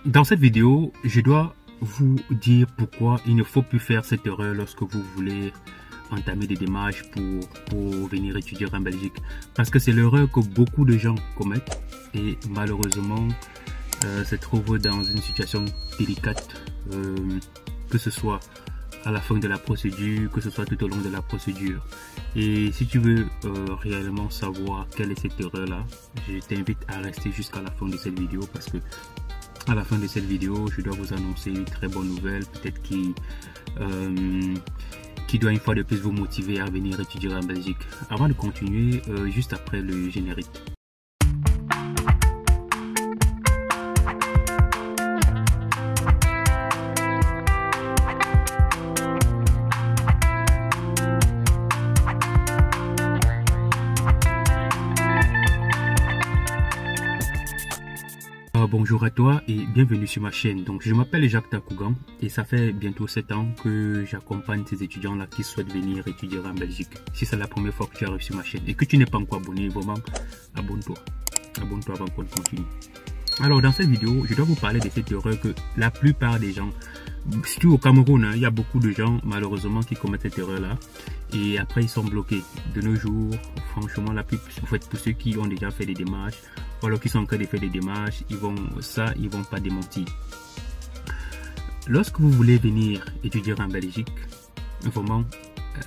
Dans cette vidéo, je dois vous dire pourquoi il ne faut plus faire cette erreur lorsque vous voulez entamer des démarches pour venir étudier en Belgique. Parce que c'est l'erreur que beaucoup de gens commettent et malheureusement se trouvent dans une situation délicate, que ce soit à la fin de la procédure, que ce soit tout au long de la procédure. Et si tu veux réellement savoir quelle est cette erreur là, je t'invite à rester jusqu'à la fin de cette vidéo, parce que à la fin de cette vidéo, je dois vous annoncer une très bonne nouvelle, peut-être qui doit une fois de plus vous motiver à venir étudier en Belgique. Avant de continuer, juste après le générique. Bonjour à toi et bienvenue sur ma chaîne. Donc je m'appelle Jacques Takougan et ça fait bientôt 7 ans que j'accompagne ces étudiants là qui souhaitent venir étudier en Belgique. Si c'est la première fois que tu arrives sur ma chaîne et que tu n'es pas encore abonné, vraiment abonne-toi avant qu'on continue. Alors dans cette vidéo, je dois vous parler de cette erreur que la plupart des gens, surtout au Cameroun, il y a beaucoup de gens malheureusement qui commettent cette erreur là et après ils sont bloqués. De nos jours, franchement, pour ceux qui ont déjà fait des démarches ou alors qui sont en train de faire des démarches, ils vont pas démentir. Lorsque vous voulez venir étudier en Belgique, vraiment,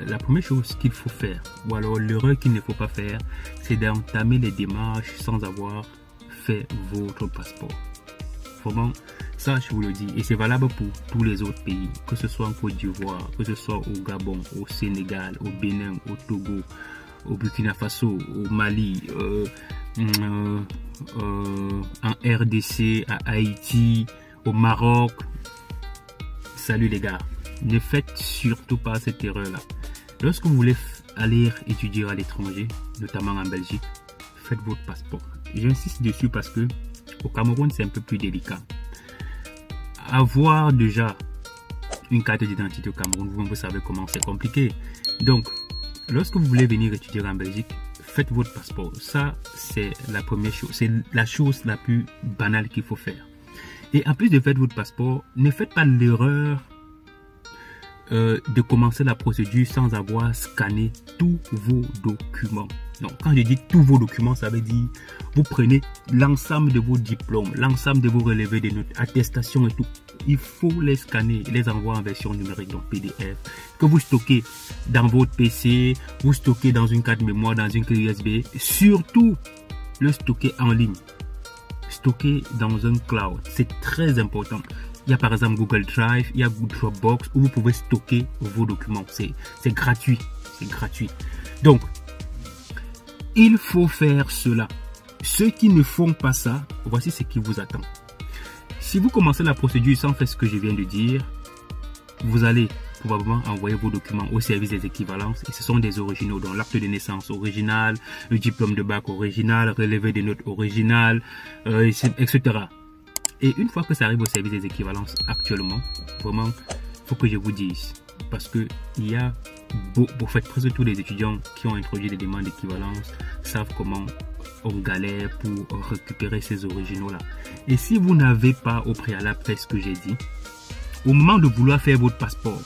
la première chose qu'il faut faire, ou alors l'erreur qu'il ne faut pas faire, c'est d'entamer les démarches sans avoir fait votre passeport. Vraiment, ça je vous le dis, et c'est valable pour tous les autres pays, que ce soit en Côte d'Ivoire, que ce soit au Gabon, au Sénégal, au Bénin, au Togo, au Burkina Faso, au Mali, en RDC, à Haïti, au Maroc. Salut les gars, ne faites surtout pas cette erreur là. Lorsque vous voulez aller étudier à l'étranger, notamment en Belgique, faites votre passeport. J'insiste dessus parce que au Cameroun c'est un peu plus délicat. Avoir déjà une carte d'identité au Cameroun, vous savez comment c'est compliqué. Donc lorsque vous voulez venir étudier en Belgique, faites votre passeport. Ça, c'est la première chose. C'est la chose la plus banale qu'il faut faire. Et en plus de faire votre passeport, ne faites pas l'erreur de commencer la procédure sans avoir scanné tous vos documents. Donc, quand je dis tous vos documents, ça veut dire vous prenez l'ensemble de vos diplômes, l'ensemble de vos relevés de notes, attestations et tout. Il faut les scanner, les envoyer en version numérique, donc PDF, que vous stockez dans votre PC, vous stockez dans une carte mémoire, dans une clé USB. Surtout, le stocker en ligne. Stocker dans un cloud, c'est très important. Il y a par exemple Google Drive, il y a Dropbox où vous pouvez stocker vos documents. C'est gratuit, c'est gratuit. Donc, il faut faire cela. Ceux qui ne font pas ça, voici ce qui vous attend. Si vous commencez la procédure sans faire ce que je viens de dire, vous allez probablement envoyer vos documents au service des équivalences et ce sont des originaux, donc l'acte de naissance original, le diplôme de bac original, relevé des notes originales, etc. Et une fois que ça arrive au service des équivalences actuellement, vraiment, il faut que je vous dise, parce que il y a presque tous les étudiants qui ont introduit des demandes d'équivalence savent comment on galère pour récupérer ces originaux là. Et si vous n'avez pas au préalable fait ce que j'ai dit, au moment de vouloir faire votre passeport,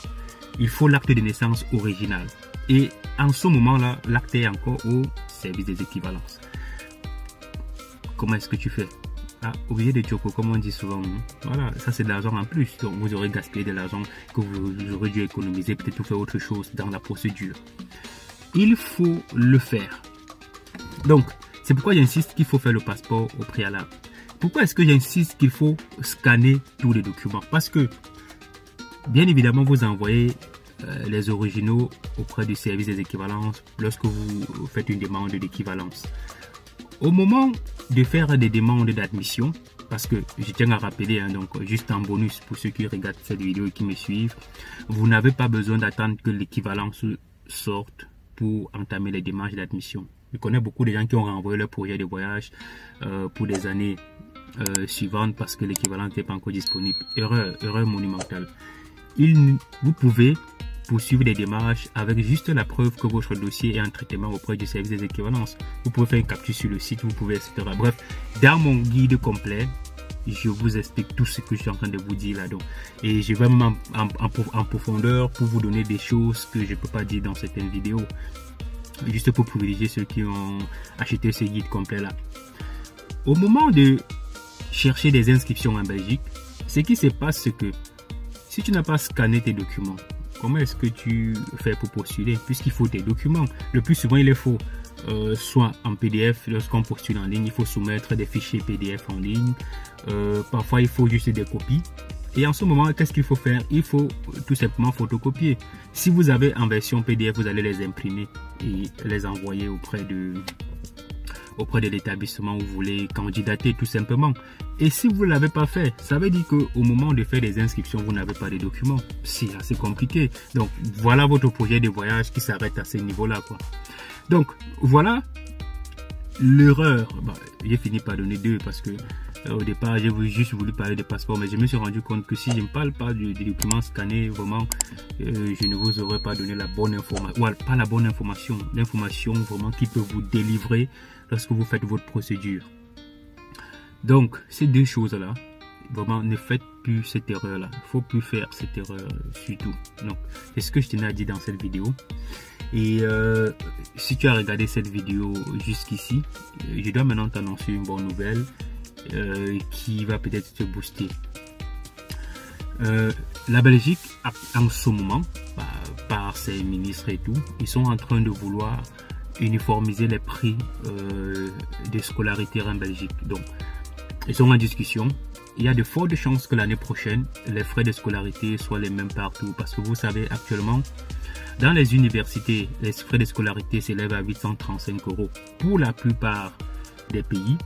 il faut l'acte de naissance original. Et en ce moment là, l'acte est encore au service des équivalences. Comment est-ce que tu fais? Oubliez de choco, comme on dit souvent. Voilà, ça c'est de l'argent en plus. Donc vous aurez gaspillé de l'argent que vous aurez dû économiser, peut-être pour faire autre chose dans la procédure. Il faut le faire. Donc, c'est pourquoi j'insiste qu'il faut faire le passeport au préalable. Pourquoi est-ce que j'insiste qu'il faut scanner tous les documents? Parce que, bien évidemment, vous envoyez les originaux auprès du service des équivalences lorsque vous faites une demande d'équivalence. Au moment de faire des demandes d'admission, parce que je tiens à rappeler, donc juste en bonus pour ceux qui regardent cette vidéo et qui me suivent, vous n'avez pas besoin d'attendre que l'équivalence sorte pour entamer les démarches d'admission. Je connais beaucoup de gens qui ont renvoyé leur projet de voyage pour des années suivantes parce que l'équivalence n'était pas encore disponible. Erreur monumentale. Vous pouvez poursuivre des démarches avec juste la preuve que votre dossier est en traitement auprès du service des équivalences. Vous pouvez faire une capture sur le site, vous pouvez, etc. Bref, dans mon guide complet, je vous explique tout ce que je suis en train de vous dire là. Donc, et je vais même en profondeur pour vous donner des choses que je ne peux pas dire dans certaines vidéos. Juste pour privilégier ceux qui ont acheté ce guide complet là. Au moment de chercher des inscriptions en Belgique, ce qui se passe, c'est que si tu n'as pas scanné tes documents, comment est-ce que tu fais pour postuler? Puisqu'il faut tes documents. Le plus souvent, il est faux. Soit en PDF, lorsqu'on postule en ligne, il faut soumettre des fichiers PDF en ligne. Parfois, il faut juste des copies. Et en ce moment, qu'est-ce qu'il faut faire? Il faut tout simplement photocopier. Si vous avez en version PDF, vous allez les imprimer et les envoyer auprès de l'établissement où vous voulez candidater tout simplement. Et si vous ne l'avez pas fait, ça veut dire qu'au moment de faire des inscriptions, vous n'avez pas de documents. C'est assez compliqué. Donc, voilà votre projet de voyage qui s'arrête à ce niveau-là, quoi. Donc, voilà l'erreur. J'ai fini par donner 2 parce que au départ, j'ai juste voulu parler de passeport, mais je me suis rendu compte que si je ne parle pas des documents scannés, vraiment, je ne vous aurais pas donné la bonne information, ou pas la bonne information, l'information vraiment qui peut vous délivrer lorsque vous faites votre procédure. Donc, ces 2 choses-là, vraiment, ne faites plus cette erreur-là. Il ne faut plus faire cette erreur surtout. Donc, c'est ce que je tenais à dire dans cette vidéo. Et si tu as regardé cette vidéo jusqu'ici, je dois maintenant t'annoncer une bonne nouvelle qui va peut-être te booster. La Belgique, en ce moment, par ses ministres et tout, ils sont en train de vouloir uniformiser les prix de scolarité en Belgique. Donc, ils sont en discussion. Il y a de fortes chances que l'année prochaine, les frais de scolarité soient les mêmes partout. Parce que vous savez, actuellement, dans les universités, les frais de scolarité s'élèvent à 835 € pour la plupart des pays.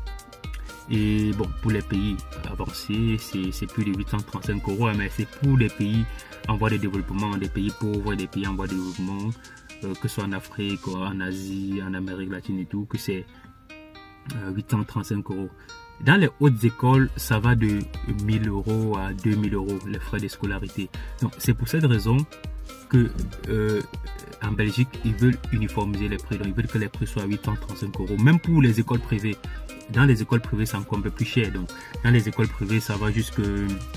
Et bon, pour les pays avancés, c'est plus de 835 €, mais c'est pour les pays en voie de développement, des pays pauvres, des pays en voie de développement, que ce soit en Afrique, en Asie, en Amérique latine et tout, que c'est 835 €. Dans les hautes écoles, ça va de 1000 € à 2000 € les frais de scolarité. Donc c'est pour cette raison que en Belgique, ils veulent uniformiser les prix. Donc ils veulent que les prix soient à 835 €. Même pour les écoles privées. Dans les écoles privées, c'est encore un peu plus cher. Donc dans les écoles privées, ça va jusqu'à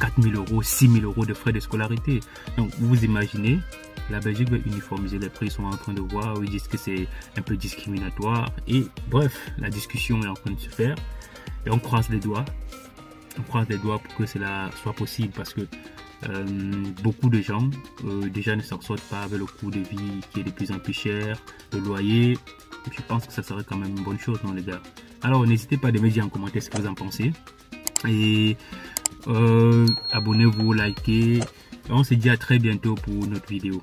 4000 €, 6000 € de frais de scolarité. Donc vous imaginez, la Belgique veut uniformiser les prix. Ils sont en train de voir, ils disent que c'est un peu discriminatoire. Et bref, la discussion est en train de se faire. Et on croise les doigts. On croise les doigts pour que cela soit possible parce que beaucoup de gens déjà ne s'en sortent pas avec le coût de vie qui est de plus en plus cher, le loyer. Je pense que ça serait quand même une bonne chose, non les gars? Alors n'hésitez pas à me dire en commentaire ce que vous en pensez. Et abonnez-vous, likez. On se dit à très bientôt pour notre vidéo.